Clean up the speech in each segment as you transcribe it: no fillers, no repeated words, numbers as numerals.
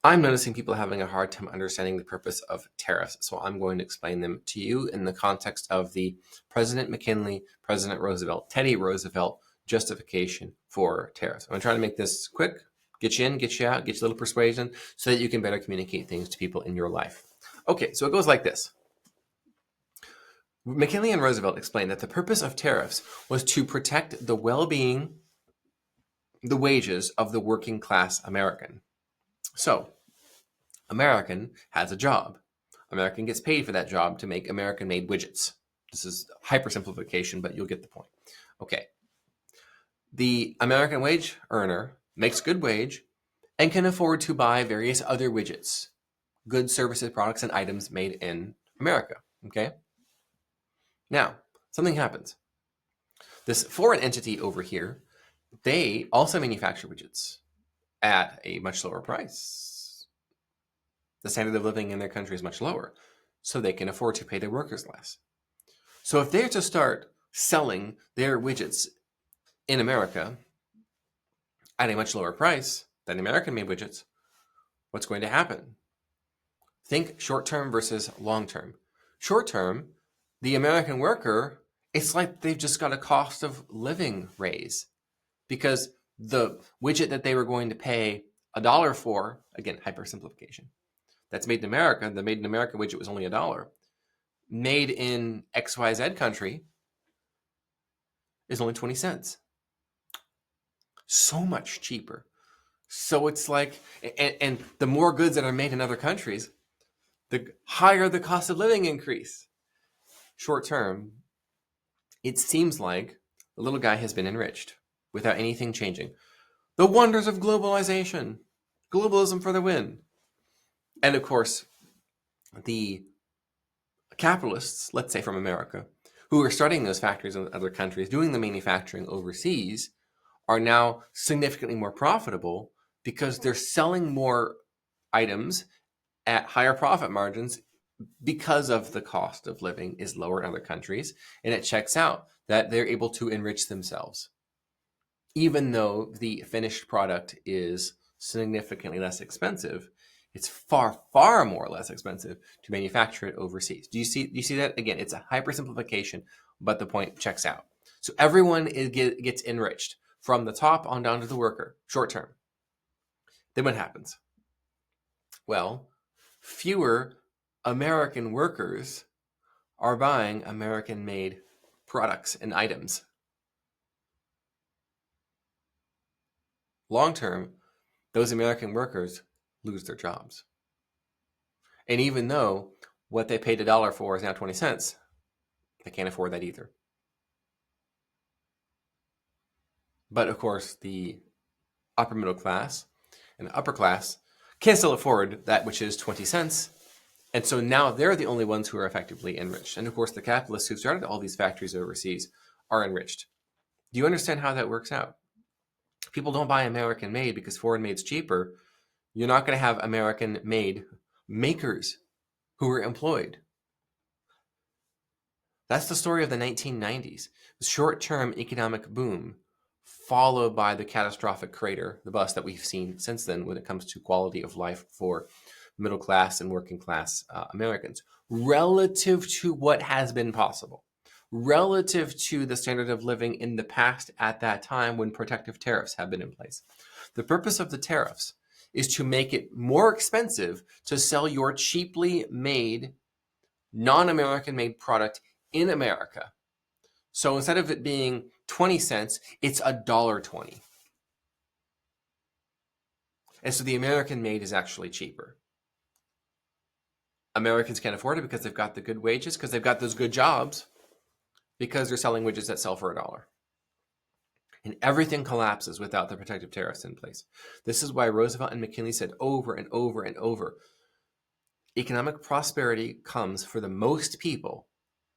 I'm noticing people having a hard time understanding the purpose of tariffs, so I'm going to explain them to you in the context of the President McKinley, President Roosevelt, Teddy Roosevelt justification for tariffs. I'm going to try to make this quick, get you in, get you out, get you a little persuasion so that you can better communicate things to people in your life. Okay, so it goes like this. McKinley and Roosevelt explained that the purpose of tariffs was to protect the well-being, the wages of the working class American. So, American has a job. American gets paid for that job to make American-made widgets. This is hypersimplification, but you'll get the point. Okay. The American wage earner makes good wage and can afford to buy various other widgets, goods, services, products, and items made in America. Okay? Now, something happens. This foreign entity over here, they also manufacture widgets at a much lower price. The standard of living in their country is much lower, so they can afford to pay their workers less. So if they're to start selling their widgets in America at a much lower price than American-made widgets, what's going to happen? Think short-term versus long-term. Short-term, the American worker, it's like they've just got a cost of living raise because the widget that they were going to pay $1 for, again, hypersimplification, that's made in America, the made in America widget was only $1. Made in XYZ country is only 20 cents. So much cheaper. So it's like, and the more goods that are made in other countries, the higher the cost of living increase. Short term, it seems like the little guy has been enriched without anything changing. The wonders of globalization. Globalism for the win. And of course, the capitalists, let's say from America, who are starting those factories in other countries, doing the manufacturing overseas, are now significantly more profitable because they're selling more items at higher profit margins because of the cost of living is lower in other countries. And it checks out that they're able to enrich themselves, even though the finished product is significantly less expensive. It's far, far more less expensive to manufacture it overseas. Do you see that? Again, it's a hypersimplification, but the point checks out. So everyone gets enriched from the top on down to the worker, short term. Then what happens? Well, fewer American workers are buying American-made products and items. Long term, those American workers lose their jobs. And even though what they paid $1 for is now 20 cents, they can't afford that either. But of course, the upper middle class and the upper class can still afford that which is 20 cents. And so now they're the only ones who are effectively enriched. And of course, the capitalists who started all these factories overseas are enriched. Do you understand how that works out? People don't buy American made because foreign made's cheaper. You're not going to have American made makers who are employed. That's the story of the 1990s. The short-term economic boom followed by the catastrophic crater, the bust that we've seen since then when it comes to quality of life for middle class and working class Americans, relative to what has been possible, relative to the standard of living in the past at that time when protective tariffs have been in place. The purpose of the tariffs is to make it more expensive to sell your cheaply made, non-American made product in America. So instead of it being 20 cents, it's $1.20. And so the American made is actually cheaper. Americans can't afford it because they've got the good wages, because they've got those good jobs, because they're selling widgets that sell for $1. And everything collapses without the protective tariffs in place. This is why Roosevelt and McKinley said over and over and over, economic prosperity comes for the most people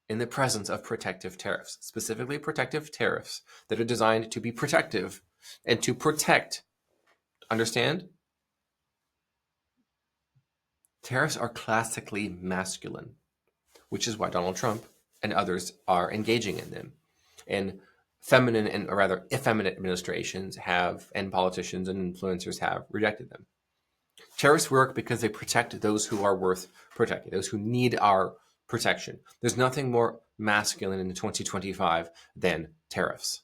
in the presence of protective tariffs, specifically protective tariffs that are designed to be protective and to protect. Understand? Tariffs are classically masculine, which is why Donald Trump and others are engaging in them. And feminine and or rather effeminate administrations have, and politicians and influencers have rejected them. Tariffs work because they protect those who are worth protecting, those who need our protection. There's nothing more masculine in 2025 than tariffs.